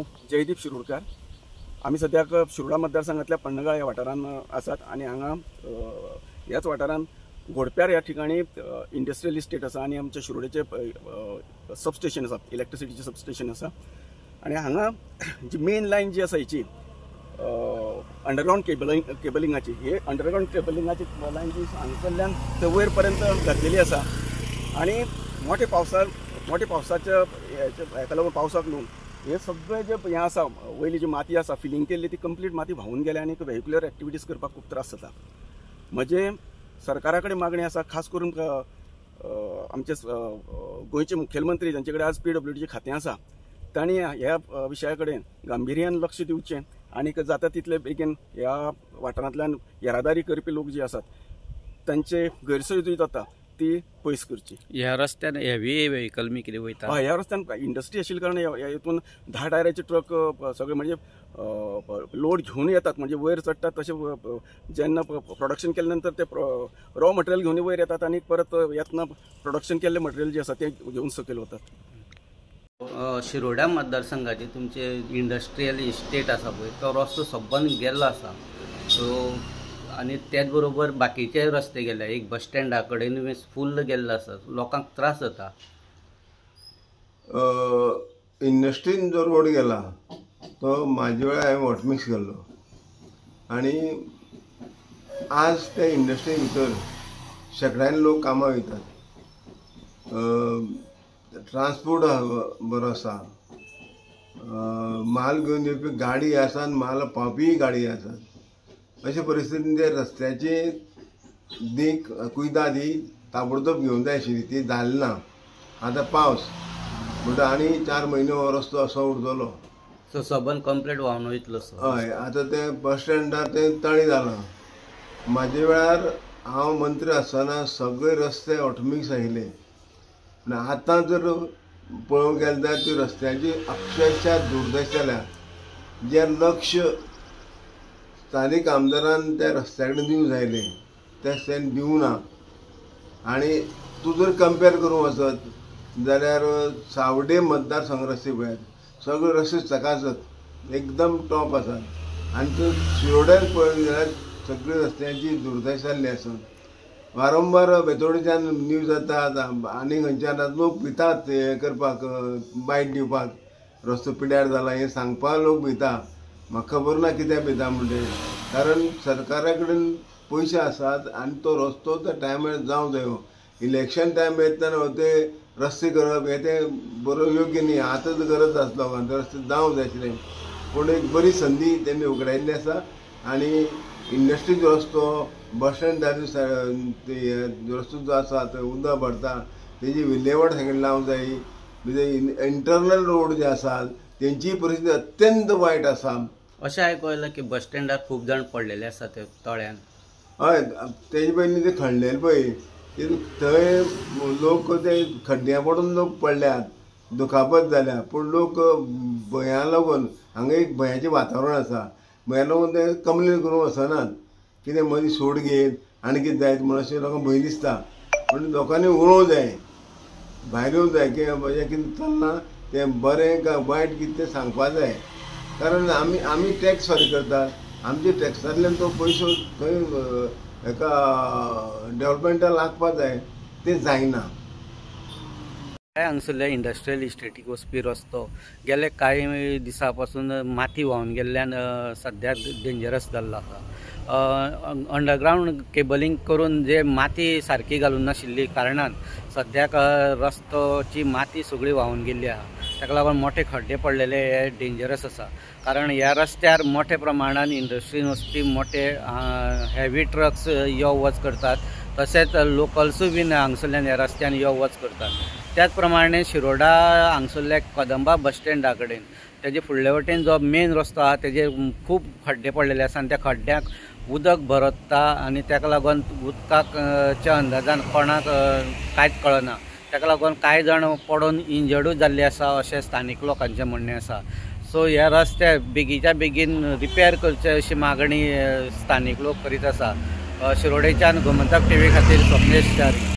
हांव जयदीप शिरोडकार। आमी सद्याक शिरोडा मतदारसंघातल्या पन्नगाळ ह्या वाठारांत आसात आनी हांगा ह्याच वाठारांत घोडप्यार ह्या ठिकाणी इंडस्ट्रियल इस्टेट आसा आनी आमच्या शिरोडेचे सबस्टेशन आसा, इलेक्ट्रिसिटीचे सबस्टेशन आसा। आनी हांगा जी मेन लायन जी आसा हिची अंडरग्राउंड केबलिंगाची, हे अंडरग्राउंड केबलिंगाची लायन जी हांगसरल्यान ते वयर पर्यंत घातलेली आसा। आनी मोठे पावसाच्या हेका लागून पावसाक लागून हे सगळे जे हें आसा, वयली जी माती आसा फिलिंग केल्ली ती कंप्लीट माती व्हांवून गेल्या आनी व्हेहिक्युलर एक्टिविटीज करपाक खूब त्रास जाता। म्हणजे सरकारा कडेन मागणी आसा, खास करून आमचे गोंयचे मुखेलमंत्री जांचे कडेन आज PWDचें खातें आसा, तांणी ह्या विशया कडेन गांभीर्यान लक्ष दिवचें आनी जाता तितले बेगीन ह्या वाठारांतल्यान येरादारी करपी लोक जे आसात तांचे गैरसोय जी जाता ती पयस करची। ह्या रस्त्यान हेवी व्हेहिकल मी कितें वयता? ह्या रस्त्यान इंडस्ट्री आशिल्ल्या कारणान हितून 10 टायराचे ट्रक सगळे म्हणजे लोड घेवन येतात, म्हणजे वयर चडटात तशें जेन्ना प्रोडक्शन केले नंतर ते रॉ मटेरियल घेवन वयर येतात आनी परत येतना प्रोडक्शन केल्ले मटेरियल जे आसा ते घेवन सकयल वतात। शिरोडा मतदारसंघाचे तुमचे इंडस्ट्रियल इस्टेट आसा पळय, तो रस्तो सबंद गेल्लो आसा। सो आनी त्याच बरोबर बाकीचे रस्ते गेले, एक बस स्टँडा कडेन फुल्ल गेल्लो आसा, लोकांक त्रास जाता। इंडस्ट्रीन जो रोड गेला तो म्हाजे वेळार हांवें वॉटमिक्स केल्लो आनी आज त्या इंडस्ट्री भितर शेकड्यांनी लोक कामां वयतात। ट्रान्सपोर्ट बरो आसा, माल घेवन येवपी गाडी आसा आनी माल पावपी गाडी आसात। अशा परिस्थितीन त्या रस्त्याची दीक कुयदाद ही ताबडतोब घेवंक जाय आशिल्ली, ती जाली ना। आतां पावस म्हणटा आनी 4 म्हयने हो रस्तो असो उरतलो। सो सबंद कंप्लीट व्हांवन वयतलो। हय, आतां ते बस स्टँडार ते तळी जालां। म्हाजे वेळार हांव मंत्री आसतना सगळे रस्ते ऑटोमिक्स आशिल्ले, पूण आतां जर पळोवंक गेले जाल्यार ती रस्त्याची अक्षरशः दुर्दशा जाल्या। जे लक्ष स्थानीक आमदारान त्या रस्त्या कडेन दिवंक जायले ते दिवं ना। आनी तूं जर कंपेर करूंक वचत जाल्यार सावडे मतदारसंघ रस्ते पळयात, सगळे रस्ते चकाचक एकदम टॉप आसात। आनी तूं शिरोड्यार पळयत जाल्यार सगळे रस्त्याची दुर्दशा जाल्ली आसा। वारंवार बेतोडेच्यान न्यूज जातात आनी खंयच्यान लोक भितात हे करपाक, बायट दिवपाक, रस्तो पिड्यार जाला हें सांगपाक लोक भिता। म्हाका खबर ना कित्याक भिता म्हणटे, कारण सरकारा कडेन पयशे आसात आनी तो रस्तो त्या टायमार जावं जायो। इलेक्शन टायम येतना ते रस्ते करप हे ते बरो योग्य न्ही। आतांच गरज आसलो लोकांक रस्ते जावंक जाय आशिल्ले, पूण एक बरी संदी तेणी उगडायल्ली आसा। आनी इंडस्ट्रीक रस्तो, बस स्टँडाचो रस्तो जो आसा थंय उदक भरता तेजी विल्हेवाट सगळी लावंक जाय। म्हणजे इंटरनल रोड जे आसात तेंची परिस्थिती अत्यंत वायट आसा। अशें आयकूं येलां की बस स्टँडार खूब जाण पडलेले आसा ते तळ्यान। हय, तेजे पयलीं ते खणलेले पळय, थंय लोक ते खड्ड्यां पडून लोक पडल्यात, दुखापत जाल्या। पूण लोक भंया लागून, हांगा एक भंयाचें वातावरण आसा, भंया लागून ते कंप्लेन करूंक वचनात। कितें मदीं सोड घेत आनी कितें जायत म्हण अशें लोकांक भंय दिसता। पूण लोकांनी उलोवंक जाय, भायर येवंक जाय की अशें कितें चलना, तें बरें काय वायट कितें तें सांगपाक जाय। कारण आमी टॅक्स फारीक करतात, आमच्या टॅक्सांतल्यान तो पयसो थंय हेका डेव्हलपमेंटाक लागपाक जाय, तें जायना। हांगसरल्या इंडस्ट्रियल इस्टेटीक वचपी रस्तो गेले कांय दिसां पासून माती व्हांवन गेल्ल्यान सद्या डेंजरस जाल्लो आसा। अंडरग्राउंड केबलिंग करून जे माती सारकी घालून नाशिल्ली कारणान सद्याक रस्त्याची माती सगळी व्हांवन गेल्ली आसा। ताका लागून मोठे खड्डे पडलेले हे डेंजरस आसा, कारण ह्या रस्त्यार मोठ्या प्रमाणान इंडस्ट्रीन वचपी मोठे हेवी ट्रक्स यो वच करतात, तशेंच लोकल्सूय बीन हांगसरल्यान ह्या रस्त्यान यो वच करतात। त्याच प्रमाणे शिरोडा हांगसरल्या कदंबा बस स्टँडा कडेन तेजे फुडले वटेन जो मेन रस्तो आसा तेजे खूब खड्डे पडलेले आसा आनी त्या खड्ड्याक उदक भरता आनी ताका लागून उदकाच्या अंदाजान कोणाक कांयच कळना। ताका लागून कांय जाण पडून इंजर्डूय जाल्ले आसा अशें स्थानीक लोकांचें म्हणणें आसा। सो ह्या रस्त्याक बेगीच्या बेगीन रिपेर करचे अशी मागणी स्थानीक लोक करीत आसा। शिरोडेच्यान गोमंतक TV खातीर स्वप्नेश च्यारी।